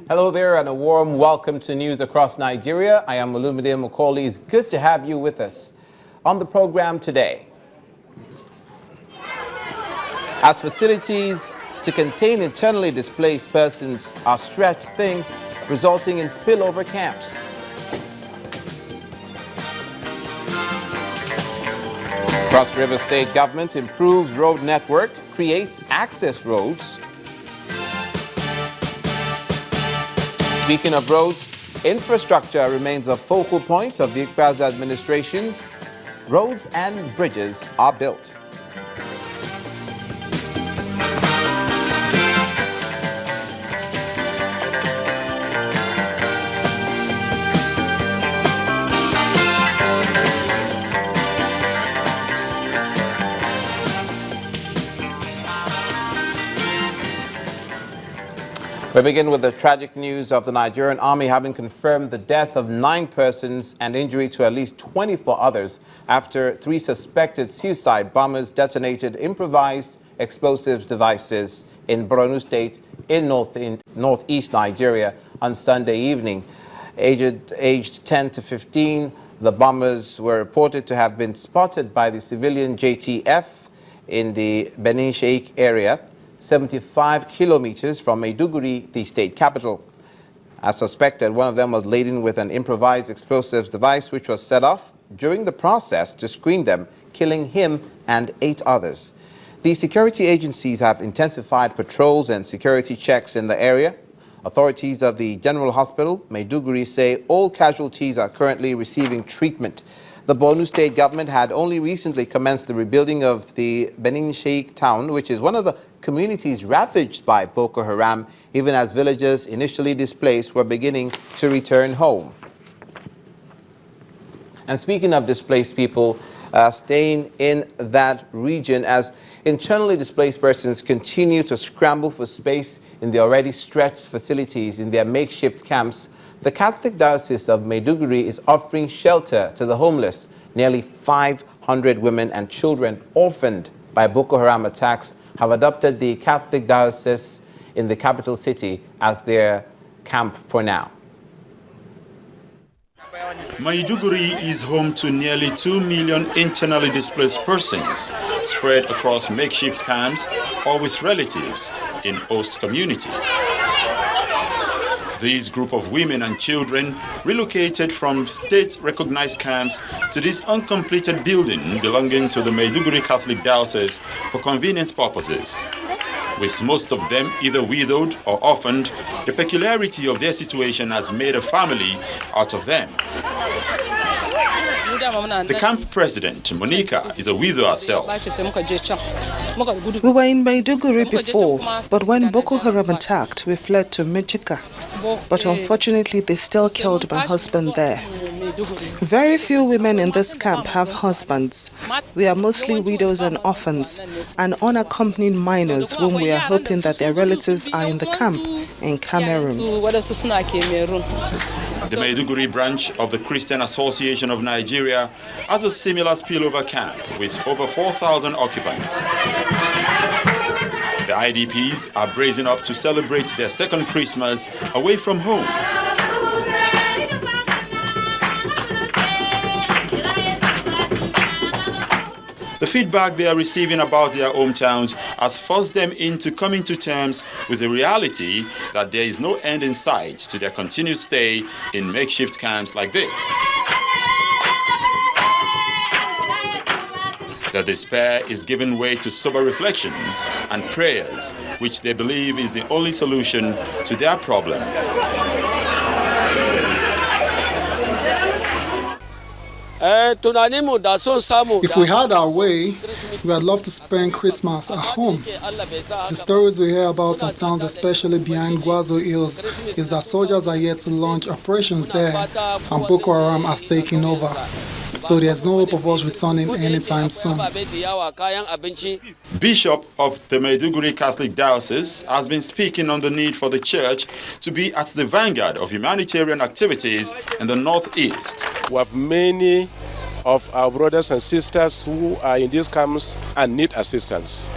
Hello there and a warm welcome to News Across Nigeria. I am Olumide Macaulay. It's good to have you with us. On the program today, as facilities to contain internally displaced persons are stretched thin, resulting in spillover camps. Cross River State government improves road network, creates access roads. Speaking of roads, infrastructure remains a focal point of the Ikpa's administration. Roads and bridges are built. We begin with the tragic news of the Nigerian army having confirmed the death of 9 persons and injury to at least 24 others after 3 suspected suicide bombers detonated improvised explosives devices in Borno State in northeast Nigeria on Sunday evening. Aged 10 to 15, the bombers were reported to have been spotted by the civilian JTF in the Benisheik area, 75 kilometers from Maiduguri, the state capital. As suspected, one of them was laden with an improvised explosives device which was set off during the process to screen them, killing him and 8 others. The security agencies have intensified patrols and security checks in the area. Authorities of the General Hospital, Maiduguri, say all casualties are currently receiving treatment. The Borno state government had only recently commenced the rebuilding of the Benisheik town, which is one of the communities ravaged by Boko Haram, even as villagers initially displaced were beginning to return home. And speaking of displaced people, staying in that region as internally displaced persons continue to scramble for space in the already stretched facilities in their makeshift camps, the Catholic Diocese of Maiduguri is offering shelter to the homeless. Nearly 500 women and children orphaned by Boko Haram attacks have adopted the Catholic Diocese in the capital city as their camp for now. Maiduguri is home to nearly 2 million internally displaced persons spread across makeshift camps or with relatives in host community. This group of women and children relocated from state-recognized camps to this uncompleted building belonging to the Maiduguri Catholic Diocese for convenience purposes. With most of them either widowed or orphaned, the peculiarity of their situation has made a family out of them. The camp president, Monica, is a widow herself. We were in Maiduguri before, but when Boko Haram attacked, we fled to Mijika. But unfortunately, they still killed my husband there. Very few women in this camp have husbands. We are mostly widows and orphans, and unaccompanied minors whom we are hoping that their relatives are in the camp in Cameroon. The Maiduguri branch of the Christian Association of Nigeria has a similar spillover camp with over 4,000 occupants. The IDPs are bracing up to celebrate their second Christmas away from home. The feedback they are receiving about their hometowns has forced them into coming to terms with the reality that there is no end in sight to their continued stay in makeshift camps like this. The despair is giving way to sober reflections and prayers, which they believe is the only solution to their problems. If we had our way, we would love to spend Christmas at home. The stories we hear about our towns, especially behind Gwazo Hills, is that soldiers are yet to launch operations there and Boko Haram has taken over. So there's no hope of us returning anytime soon. Bishop of the Maiduguri Catholic Diocese has been speaking on the need for the church to be at the vanguard of humanitarian activities in the northeast. We have many of our brothers and sisters who are in these camps and need assistance.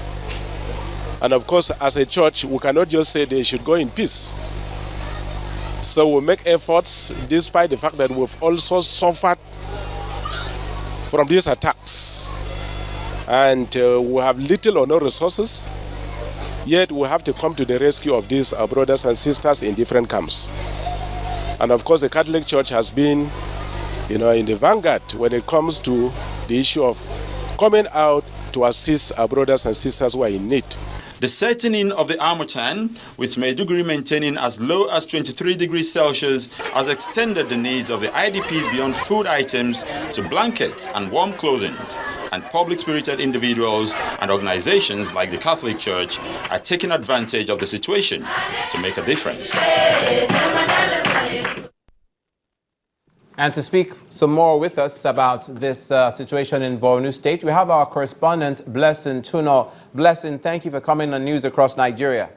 And of course, as a church, we cannot just say they should go in peace. So we make efforts despite the fact that we've also suffered from these attacks. And we have little or no resources, yet we have to come to the rescue of these brothers and sisters in different camps. And of course, the Catholic Church has been, in the vanguard when it comes to the issue of coming out to assist our brothers and sisters who are in need. The setting in of the Harmattan, with Maiduguri maintaining as low as 23 degrees Celsius, has extended the needs of the IDPs beyond food items to blankets and warm clothing. And public-spirited individuals and organizations like the Catholic Church are taking advantage of the situation to make a difference. And to speak some more with us about this situation in Borno State, we have our correspondent, Blessing Tuno. Blessing, thank you for coming on News Across Nigeria.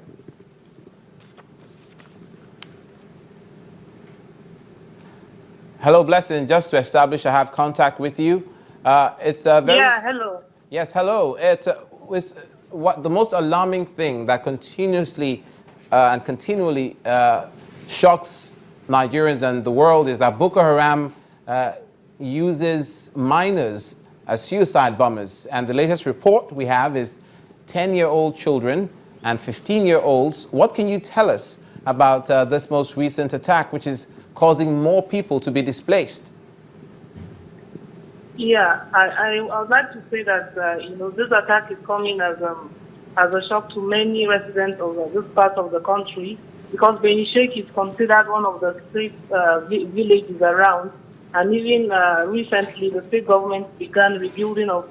Hello, Blessing. Just to establish I have contact with you. It's a very... Yeah, hello. Yes, hello. It's what the most alarming thing that continuously and continually shocks Nigerians and the world is that Boko Haram uses minors as suicide bombers. And the latest report we have is 10-year-old children and 15-year-olds. What can you tell us about this most recent attack, which is causing more people to be displaced? Yeah, I would like to say that, this attack is coming as a shock to many residents of this part of the country, because Benisheik is considered one of the safe villages around. And even recently, the state government began rebuilding of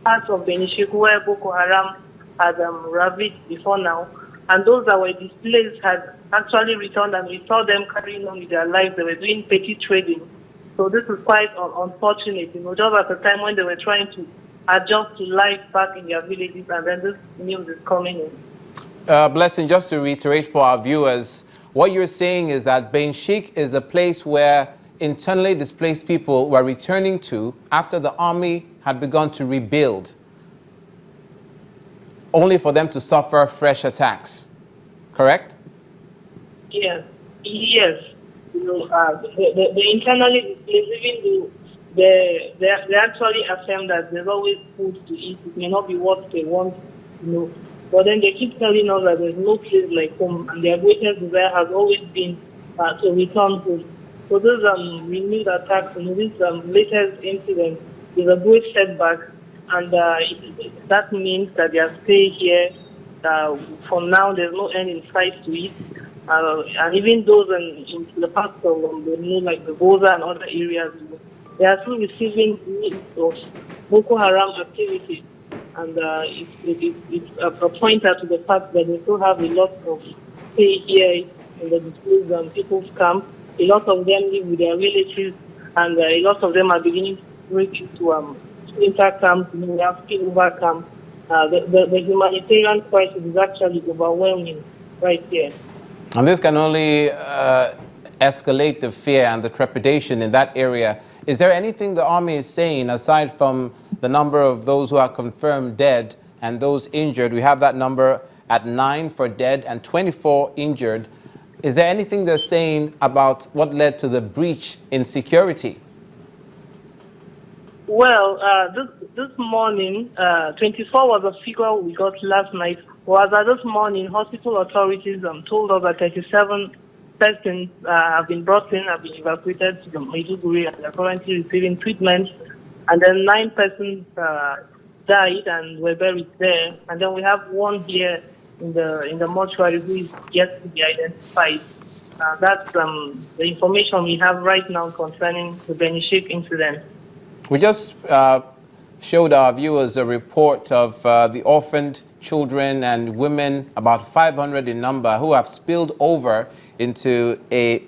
parts of Benisheik where Boko Haram had ravaged before now. And those that were displaced had actually returned, and we saw them carrying on with their lives. They were doing petty trading. So this is quite unfortunate, just at the time when they were trying to adjust to life back in their villages, and then this news is coming in. Blessing, just to reiterate for our viewers, what you're saying is that Benisheik is a place where internally displaced people were returning to after the army had begun to rebuild, only for them to suffer fresh attacks, correct? Yes. The internally displaced, even though they actually affirm that there's always food to eat, it may not be what they want, But then they keep telling us that there's no place like home, and their greatest desire has always been to return home. So this renewed attack, this latest incident is a great setback, and that means that their stay here, for now, there's no end in sight to it. And even those in the parts of like the Goza and other areas, they are still receiving news of Boko Haram activity. And it's a pointer to the fact that they still have a lot of stay here in the displaced people's camp. A lot of them live with their relatives, and a lot of them are beginning to break into winter camps. We have spillover camps. The humanitarian crisis is actually overwhelming right here. And this can only escalate the fear and the trepidation in that area. Is there anything the army is saying, aside from the number of those who are confirmed dead and those injured? We have that number at 9 for dead and 24 injured. Is there anything they're saying about what led to the breach in security? Well, this morning, 24 was a figure we got last night. Was that this morning, hospital authorities told us that 37 persons have been brought in, have been evacuated to the Maiduguri, and are currently receiving treatment. And then 9 persons died and were buried there. And then we have one here in the mortuary who is yet to be identified. That's the information we have right now concerning the Benisheik incident. We just showed our viewers a report of the orphaned children and women, about 500 in number, who have spilled over into a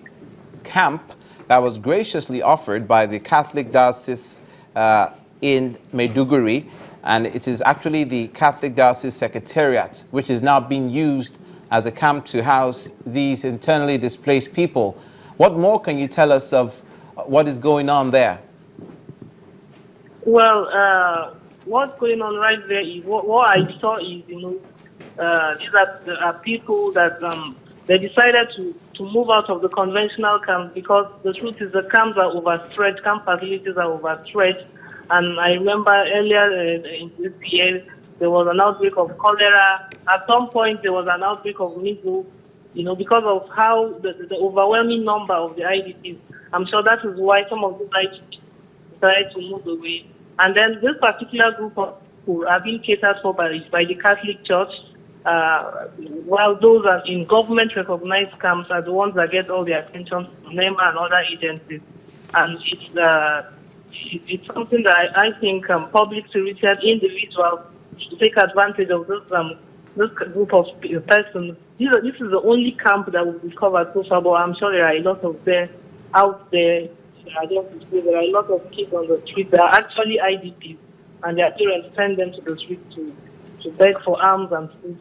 camp that was graciously offered by the Catholic Diocese in Maiduguri, and it is actually the Catholic Diocese Secretariat, which is now being used as a camp to house these internally displaced people. What more can you tell us of what is going on there? Well, what's going on right there is what I saw is, these are people that they decided to move out of the conventional camps because the truth is the camps are overstretched, camp facilities are overstretched. And I remember earlier in this year, there was an outbreak of cholera. At some point, there was an outbreak of measles, because of how the overwhelming number of the IDPs. I'm sure that is why some of these IDPs decided to move away. And then this particular group of people are being catered for by the Catholic Church, while those are in government-recognized camps are the ones that get all the attention from NEMA and other agencies. And it's something that I think public security and individuals should take advantage of this group of persons. This is the only camp that will be covered so far, but I'm sure there are a lot of them out there. There are a lot of kids on the street that are actually IDPs, and their parents send them to the street to beg for arms and food.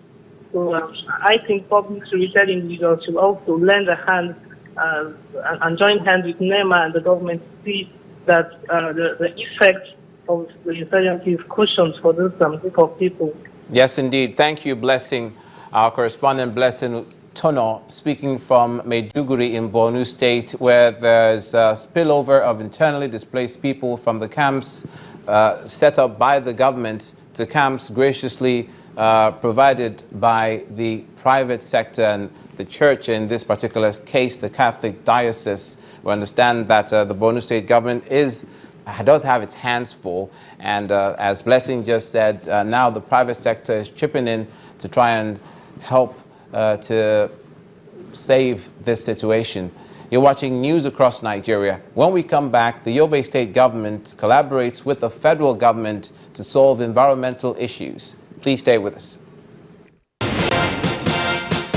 So I think public security individuals should also lend a hand and join hands with NEMA and the government to see that the effect of the insurgency is cushioned for this group of people. Yes, indeed. Thank you, Blessing. Our correspondent, Blessing Tono, speaking from Maiduguri in Borno State, where there's a spillover of internally displaced people from the camps set up by the government to camps graciously provided by the private sector and the church, in this particular case, the Catholic Diocese. We understand that the Borno State government does have its hands full, and as Blessing just said, now the private sector is chipping in to try and help to save this situation. You're watching news across Nigeria. When we come back, the Yobe State government collaborates with the federal government to solve environmental issues. Please stay with us.